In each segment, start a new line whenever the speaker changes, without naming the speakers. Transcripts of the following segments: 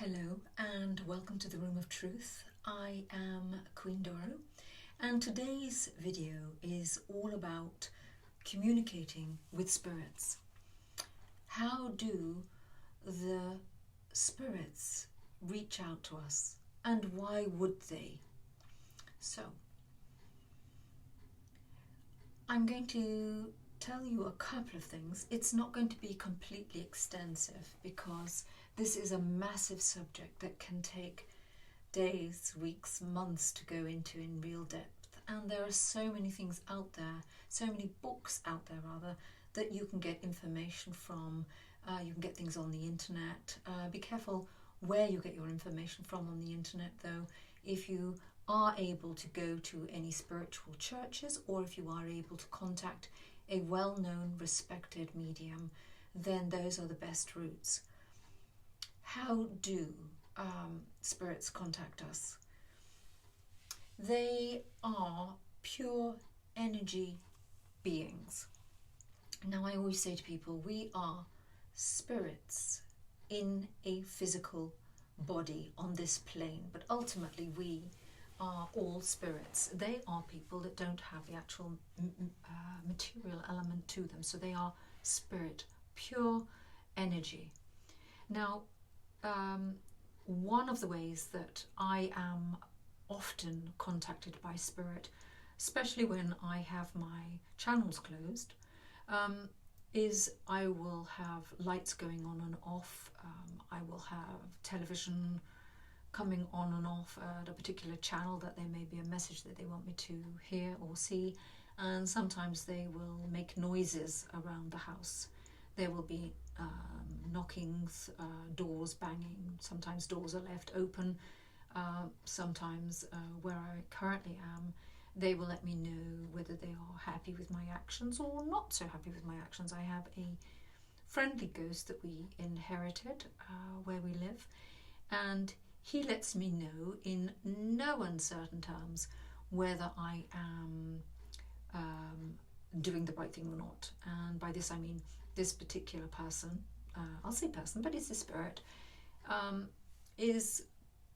Hello and welcome to the Room of Truth. I am Queen Doro and today's video is all about communicating with spirits. How do the spirits reach out to us and why would they? So, I'm going to tell you a couple of things. It's not going to be completely extensive because this is a massive subject that can take days, weeks, months to go into in real depth. And there are so many things out there, so many books out there rather, that you can get information from. You can get things on the internet. Be careful where you get your information from on the internet though. If you are able to go to any spiritual churches or if you are able to contact a well-known, respected medium, then those are the best routes. How do spirits contact us? They are pure energy beings. Now, I always say to people, we are spirits in a physical body on this plane, but ultimately we are all spirits. They are people that don't have the actual material element to them, so they are spirit, pure energy. Now, one of the ways that I am often contacted by spirit, especially when I have my channels closed, is I will have lights going on and off. I will have television coming on and off at a particular channel that there may be a message that they want me to hear or see, and sometimes they will make noises around the house. There will be knockings, doors banging, sometimes doors are left open, sometimes where I currently am they will let me know whether they are happy with my actions or not so happy with my actions. I have a friendly ghost that we inherited where we live, and he lets me know in no uncertain terms whether I am doing the right thing or not. And by this I mean this particular person, I'll say person, but it's a spirit, is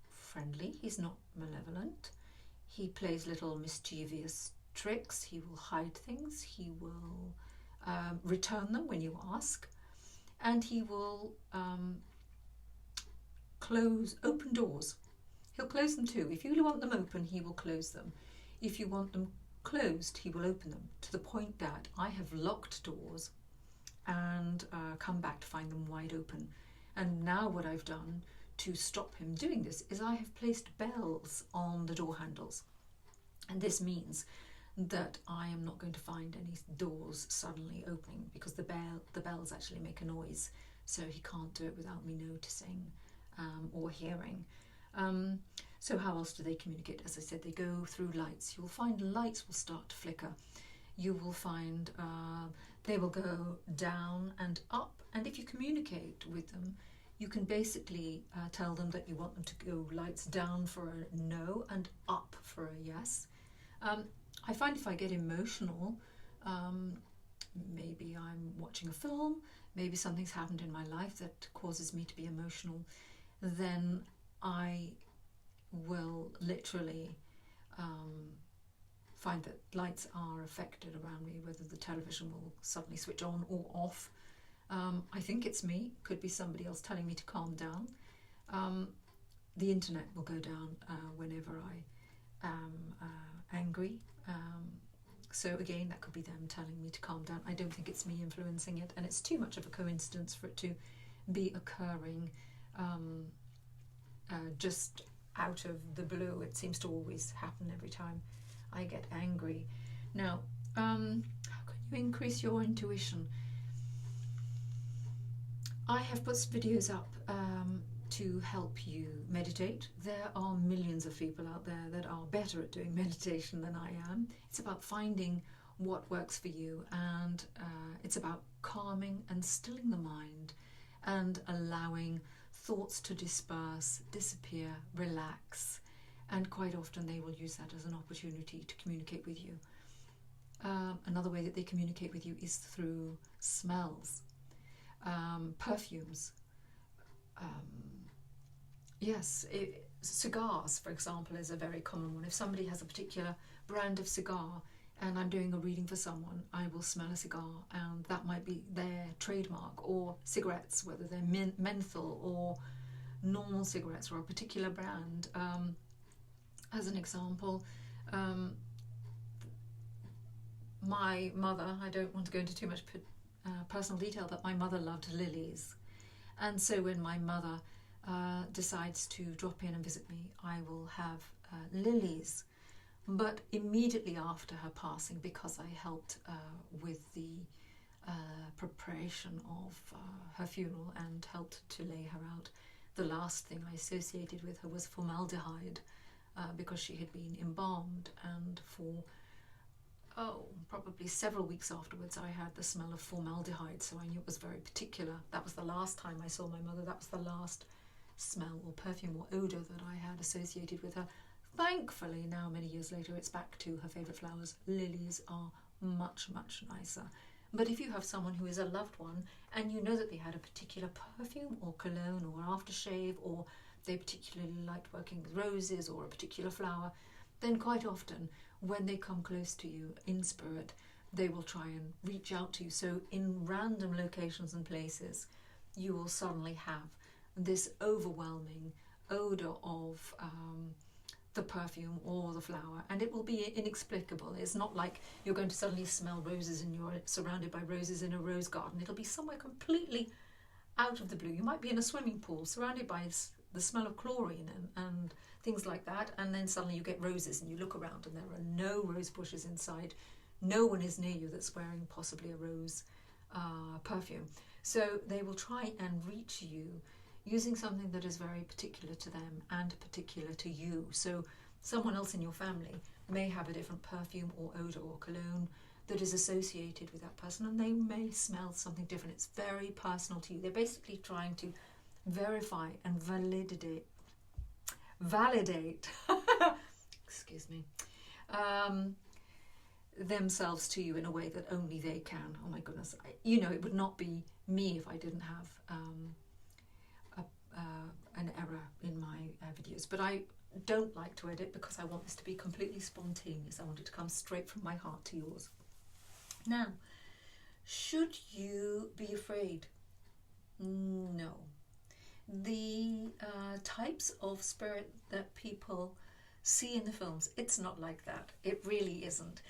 friendly, he's not malevolent. He plays little mischievous tricks, he will hide things, he will return them when you ask, and he will open doors. He'll close them too. If you want them open, he will close them. If you want them closed, he will open them, to the point that I have locked doors and come back to find them wide open. And now what I've done to stop him doing this is I have placed bells on the door handles, and this means that I am not going to find any doors suddenly opening, because the bells actually make a noise, so he can't do it without me noticing or hearing. So how else do they communicate? As I said, they go through lights. You'll find lights will start to flicker. You will find they will go down and up, and if you communicate with them, you can basically tell them that you want them to go lights down for a no and up for a yes. I find if I get emotional, maybe I'm watching a film, maybe something's happened in my life that causes me to be emotional, then I will literally find that lights are affected around me, whether the television will suddenly switch on or off. I think it's me, could be somebody else telling me to calm down. The internet will go down whenever I am angry. So again, that could be them telling me to calm down. I don't think it's me influencing it, and it's too much of a coincidence for it to be occurring just out of the blue. It seems to always happen every time I get angry. Now, how can you increase your intuition? I have put videos up to help you meditate. There are millions of people out there that are better at doing meditation than I am. It's about finding what works for you, and it's about calming and stilling the mind and allowing thoughts to disperse, disappear, relax, and quite often they will use that as an opportunity to communicate with you. Another way that they communicate with you is through smells. Perfumes, Yes, cigars, for example, is a very common one. If somebody has a particular brand of cigar and I'm doing a reading for someone, I will smell a cigar and that might be their trademark. Or cigarettes, whether they're menthol or normal cigarettes or a particular brand. As an example, my mother, I don't want to go into too much personal detail, but my mother loved lilies. And so when my mother decides to drop in and visit me, I will have lilies. But immediately after her passing, because I helped with the preparation of her funeral and helped to lay her out, the last thing I associated with her was formaldehyde, because she had been embalmed, and for probably several weeks afterwards I had the smell of formaldehyde, so I knew it was very particular. That was the last time I saw my mother. That was the last smell or perfume or odour that I had associated with her. Thankfully, now many years later, it's back to her favourite flowers. Lilies are much, much nicer. But if you have someone who is a loved one and you know that they had a particular perfume or cologne or aftershave, or they particularly liked working with roses or a particular flower, then quite often when they come close to you in spirit, they will try and reach out to you. So in random locations and places, you will suddenly have this overwhelming odour of the perfume or the flower, and it will be inexplicable. It's not like you're going to suddenly smell roses and you're surrounded by roses in a rose garden. It'll be somewhere completely out of the blue. You might be in a swimming pool surrounded by the smell of chlorine and things like that, and then suddenly you get roses and you look around and there are no rose bushes inside. No one is near you that's wearing possibly a rose perfume. So they will try and reach you using something that is very particular to them and particular to you. So someone else in your family may have a different perfume or odour or cologne that is associated with that person, and they may smell something different. It's very personal to you. They're basically trying to verify and validate excuse me, themselves to you in a way that only they can. Oh my goodness, it would not be me if I didn't have an error in my videos, but I don't like to edit because I want this to be completely spontaneous. I want it to come straight from my heart to yours. Now, should you be afraid? No. The types of spirit that people see in the films, it's not like that. It really isn't.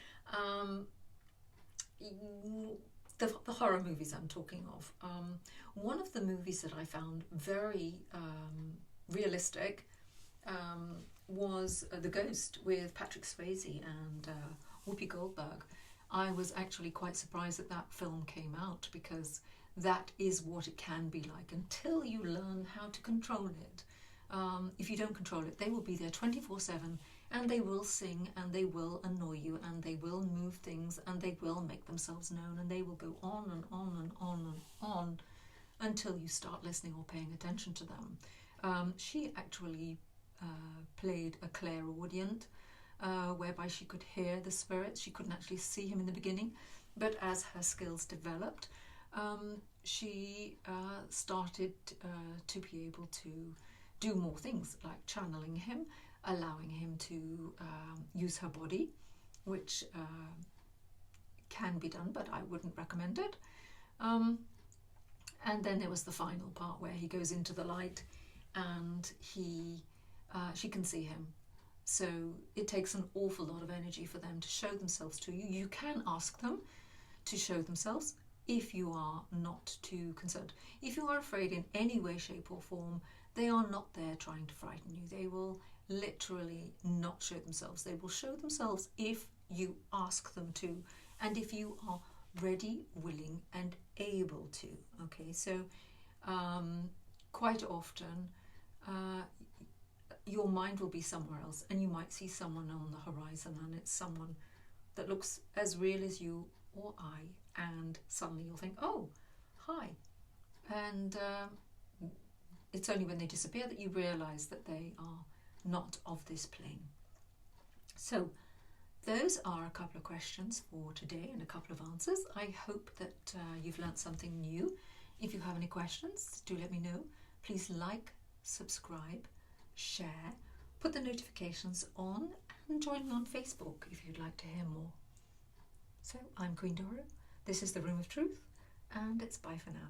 The horror movies I'm talking of. One of the movies that I found very realistic was The Ghost with Patrick Swayze and Whoopi Goldberg. I was actually quite surprised that that film came out, because that is what it can be like until you learn how to control it. If you don't control it, they will be there 24/7, and they will sing, and they will annoy you, and they will move things, and they will make themselves known, and they will go on and on and on and on until you start listening or paying attention to them. She actually played a clairaudient, whereby she could hear the spirits. She couldn't actually see him in the beginning, but as her skills developed, she started to be able to do more things, like channeling him, allowing him to use her body, which can be done, but I wouldn't recommend it. And then there was the final part where he goes into the light and she can see him. So it takes an awful lot of energy for them to show themselves to you. You can ask them to show themselves if you are not too concerned. If you are afraid in any way, shape or form, they are not there trying to frighten you. They will literally not show themselves. They will show themselves if you ask them to, and if you are ready, willing and able to. Okay, so quite often your mind will be somewhere else, and you might see someone on the horizon, and it's someone that looks as real as you or I, and suddenly you'll think, oh, hi. And it's only when they disappear that you realise that they are not of this plane. So those are a couple of questions for today and a couple of answers. I hope that you've learnt something new. If you have any questions, do let me know. Please like, subscribe share, put the notifications on, and join me on Facebook if you'd like to hear more. So I'm Queen Doro, this is the Room of Truth, and it's bye for now.